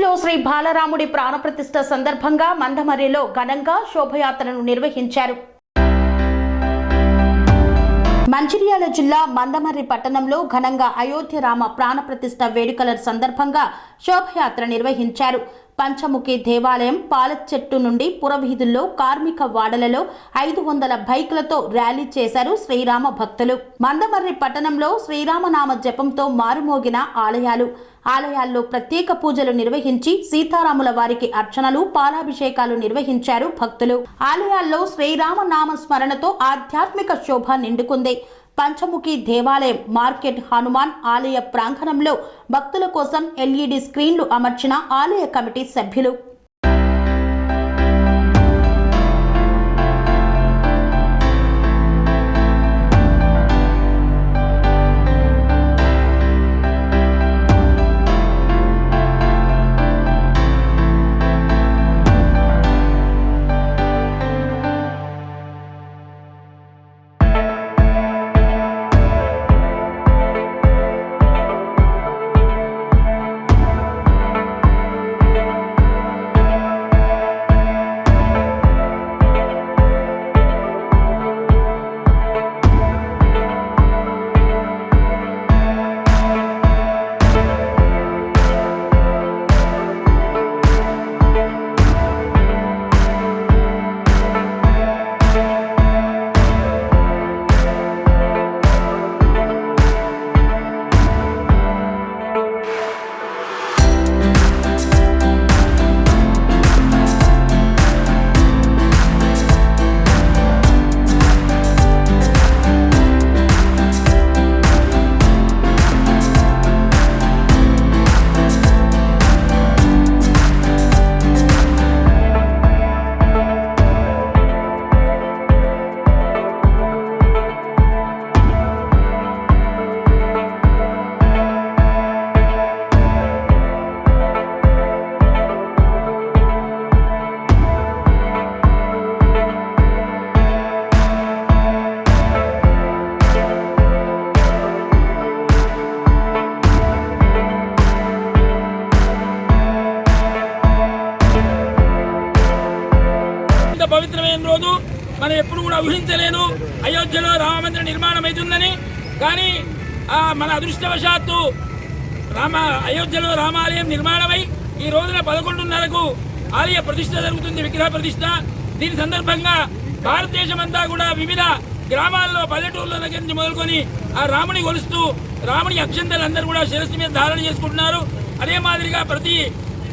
అయోధ్యలో శ్రీ బాలరాముడి ప్రాణప్రతిష్ఠ సందర్భంగా మందమర్రిలో ఘనంగా శోభయాత్రను నిర్వహించారు. మంచిర్యాల జిల్లా మందమర్రి పట్టణంలో ఘనంగా అయోధ్య రామ ప్రాణప్రతిష్ఠ వేడుకల సందర్భంగా శోభయాత్ర నిర్వహించారు. పంచముఖి దేవాలయం పాలచెట్టు నుండి పురవీధుల్లో కార్మిక వాడలలో 500 బైకులతో ర్యాలీ చేశారు శ్రీరామ భక్తులు. మందమర్రి పట్టణంలో శ్రీరామనామ జపంతో మారుమోగిన ఆలయాల్లో ప్రత్యేక పూజలు నిర్వహించి సీతారాముల వారికి అర్చనలు పాలాభిషేకాలు నిర్వహించారు భక్తులు. ఆలయాల్లో శ్రీరామనామ స్మరణతో ఆధ్యాత్మిక శోభ నిండుకుంది. పంచముఖి దేవాలయం మార్కెట్ హనుమాన్ ఆలయ ప్రాంగణంలో భక్తుల కోసం LED స్క్రీన్లు అమర్చిన ఆలయ కమిటీ సభ్యులు. పవిత్రమైన రోజు మనం ఎప్పుడు కూడా ఊహించలేను. అయోధ్యలో రామమందిర నిర్మాణం అవుతుందని, కానీ మన అదృష్టవశాత్తు అయోధ్యలో రామాలయం నిర్మాణమై ఈ రోజున 11:30కు ఆలయ ప్రతిష్ఠ జరుగుతుంది, విగ్రహ ప్రతిష్ఠ. దీని సందర్భంగా భారతదేశమంతా కూడా వివిధ గ్రామాల్లో పల్లెటూర్ల దగ్గర నుంచి మొదలుకొని ఆ రాముని కొలుస్తూ రాముని అక్షంతలు అందరూ కూడా శిరస్సు మీద ధారణ చేసుకుంటున్నారు. అదే మాదిరిగా ప్రతి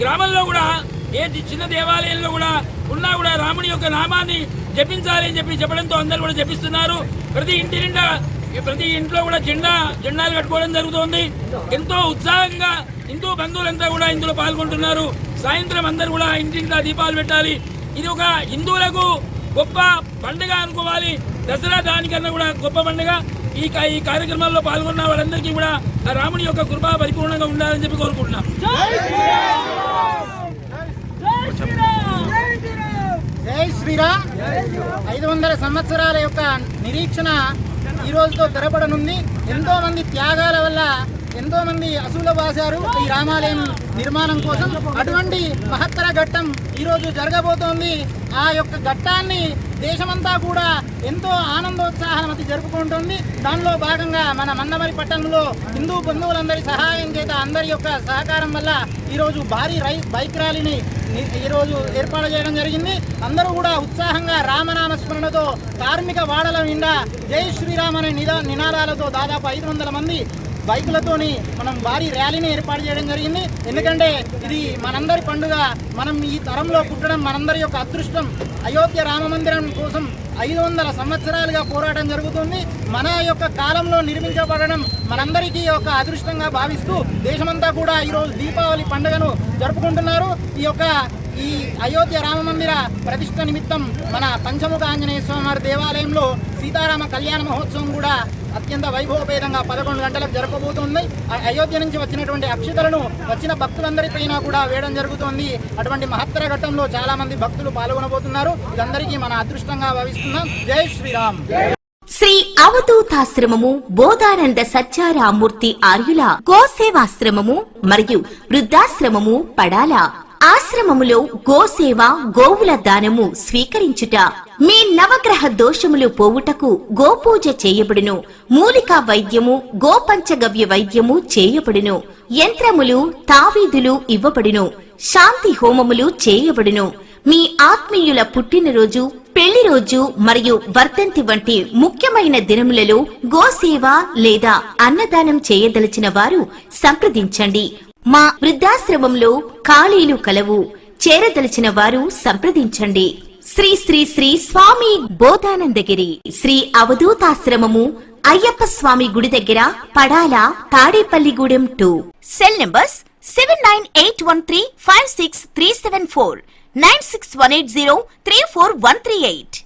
గ్రామంలో కూడా ఏ చిన్న దేవాలయంలో కూడా ఉన్నా కూడా రాముని యొక్క నామాన్ని జపించాలి అని చెప్పడంతో అందరూ కూడా జపిస్తున్నారు. ప్రతి ఇంట్లో కూడా జెండాలు కట్టుకోవడం జరుగుతోంది. ఎంతో ఉత్సాహంగా హిందూ బంధువులంతా కూడా ఇందులో పాల్గొంటున్నారు. సాయంత్రం అందరూ కూడా ఇంటింటా దీపాలు పెట్టాలి. ఇది ఒక హిందువులకు గొప్ప పండుగ అనుకోవాలి. దసరా దానికన్నా కూడా గొప్ప పండుగ. ఈ కార్యక్రమాల్లో పాల్గొన్న వాళ్ళందరికీ కూడా రాముని యొక్క కృప పరిపూర్ణంగా ఉండాలని చెప్పి కోరుకుంటున్నాం. జై శ్రీరామ్. 500 సంవత్సరాల యొక్క నిరీక్షణ ఈ రోజుతో తెరపడనుంది. ఎంతో మంది త్యాగాల వల్ల ఎంతో మంది అసూల బాసారు ఈ రామాలయం నిర్మాణం కోసం. అటువంటి మహత్తర ఘట్టం ఈరోజు జరగబోతోంది. ఆ యొక్క ఘట్టాన్ని దేశమంతా కూడా ఎంతో ఆనందోత్సాహాలమతి జరుపుకుంటుంది. దానిలో భాగంగా మన మందమర్రి పట్టణంలో హిందూ బంధువులందరి సహాయం చేత అందరి యొక్క సహకారం వల్ల ఈరోజు భారీ బైక్ ర్యాలీని ఈరోజు ఏర్పాటు చేయడం జరిగింది. అందరూ కూడా ఉత్సాహంగా రామనామ స్మరణతో కార్మిక వాడల నిండా జై శ్రీరామ్ అనే నినాదాలతో దాదాపు 500 మంది బైకులతోని మనం భారీ ర్యాలీని ఏర్పాటు చేయడం జరిగింది. ఎందుకంటే ఇది మనందరి పండుగ. మనం ఈ తరంలో పుట్టడం మనందరి యొక్క అదృష్టం. అయోధ్య రామ మందిరం కోసం 500 సంవత్సరాలుగా పోరాటం జరుగుతుంది. మన యొక్క కాలంలో నిర్మించబడడం మనందరికీ ఒక అదృష్టంగా భావిస్తూ దేశమంతా కూడా ఈరోజు దీపావళి పండుగను జరుపుకుంటున్నారు. ఈ అయోధ్య రామ మందిర ప్రతిష్ఠ నిమిత్తం మన పంచముఖ ఆంజనేయ స్వామి దేవాలయంలో సీతారామ కళ్యాణ మహోత్సవం కూడా అత్యంత వైభవపేతంగా 11 గంటలకు జరగబోతోంది. అయోధ్య నుంచి వచ్చినటువంటి అక్షతలను వచ్చిన భక్తులందరిపైన కూడా వేయడం జరుగుతోంది. అటువంటి మహత్తర ఘట్టంలో చాలా మంది భక్తులు పాల్గొనబోతున్నారు. ఇదందరికీ మన అదృష్టంగా భావిస్తున్నాం. జై శ్రీరామ్. శ్రీ అవధూతాశ్రమము బోధానంద సత్యారామూర్తి ఆర్యుల గోసేవాశ్రమము మరియు వృద్ధాశ్రమము పడాల. ఆశ్రమములో గోసేవ గోవుల దానము స్వీకరించుట. మీ నవగ్రహ దోషములు పోవుటకు గోపూజ చేయబడును. మూలికా వైద్యము గోపంచగవ్య వైద్యము చేయబడును. యంత్రములు తావీదులు ఇవ్వబడును. శాంతి హోమములు చేయబడును. మీ ఆత్మీయుల పుట్టినరోజు పెళ్లి రోజు మరియు వర్ధంతి వంటి ముఖ్యమైన దినములలో గోసేవ లేదా అన్నదానం చేయదలిచిన వారు సంప్రదించండి. మా వృద్ధాశ్రమంలో ఖాళీలు కలవు. చేరదలిచిన వారు సంప్రదించండి. శ్రీ శ్రీ శ్రీ స్వామి బోధానందగిరి శ్రీ అవధూతాశ్రమము అయ్యప్ప స్వామి గుడి దగ్గర పడాల, తాడేపల్లిగూడెం 2. Cell numbers 7981356374 96180341138.